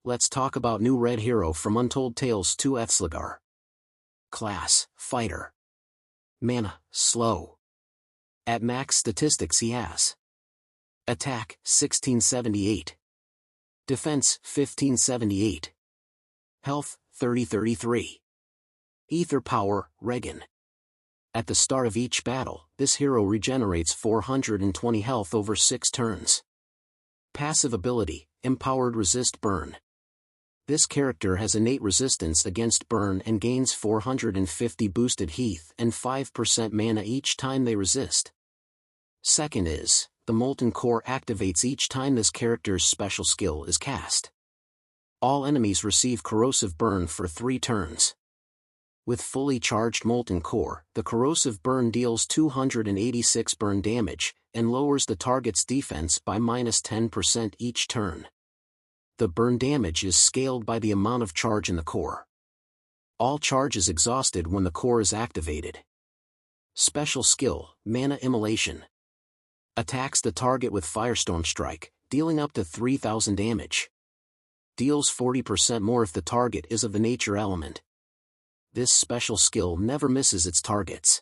Let's talk about new red hero from Untold Tales 2 Aethslegaur. Class, Fighter. Mana, Slow. At max statistics he has Attack, 1678. Defense, 1578. Health, 3033. Ether Power, Regan. At the start of each battle, this hero regenerates 420 health over 6 turns. Passive ability, Empowered Resist Burn. This character has innate resistance against burn and gains 450 boosted health and 5% mana each time they resist. Second is, the Molten Core activates each time this character's special skill is cast. All enemies receive corrosive burn for 3 turns. With fully charged Molten Core, the corrosive burn deals 286 burn damage, and lowers the target's defense by -10% each turn. The burn damage is scaled by the amount of charge in the core. All charge is exhausted when the core is activated. Special skill, Mana Immolation. Attacks the target with Firestorm Strike, dealing up to 3000 damage. Deals 40% more if the target is of the nature element. This special skill never misses its targets.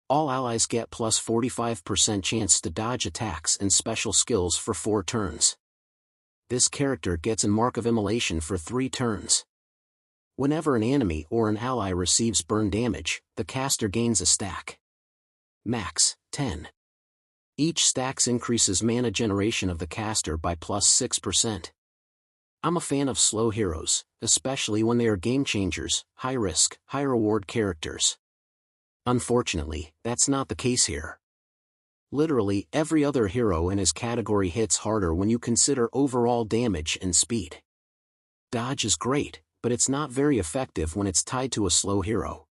All allies get plus 45% chance to dodge attacks and special skills for 4 turns. This character gets a Mark of Immolation for 3 turns. Whenever an enemy or an ally receives burn damage, the caster gains a stack. Max, 10. Each stacks increases mana generation of the caster by plus 6%. I'm a fan of slow heroes, especially when they are game changers, high risk, high reward characters. Unfortunately, that's not the case here. Literally every other hero in his category hits harder when you consider overall damage and speed. Dodge is great, but it's not very effective when it's tied to a slow hero.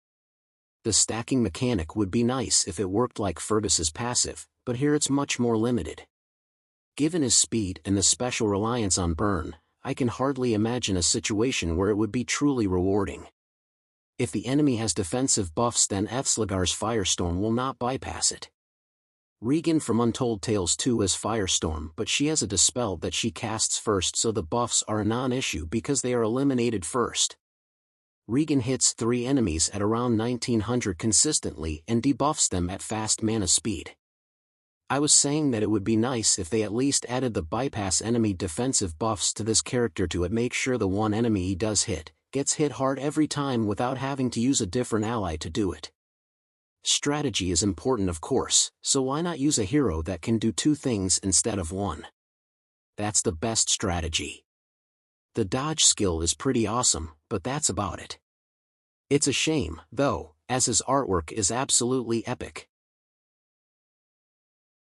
The stacking mechanic would be nice if it worked like Fergus's passive, but here it's much more limited. Given his speed and the special reliance on burn, I can hardly imagine a situation where it would be truly rewarding. If the enemy has defensive buffs, then Aethslegaur's Firestorm will not bypass it. Regan from Untold Tales 2 has Firestorm, but she has a Dispel that she casts first, so the buffs are a non-issue because they are eliminated first. Regan hits 3 enemies at around 1900 consistently and debuffs them at fast mana speed. I was saying that it would be nice if they at least added the bypass enemy defensive buffs to this character to make sure the one enemy he does hit, gets hit hard every time without having to use a different ally to do it. Strategy is important, of course, so why not use a hero that can do 2 things instead of 1? That's the best strategy. The dodge skill is pretty awesome, but that's about it. It's a shame, though, as his artwork is absolutely epic.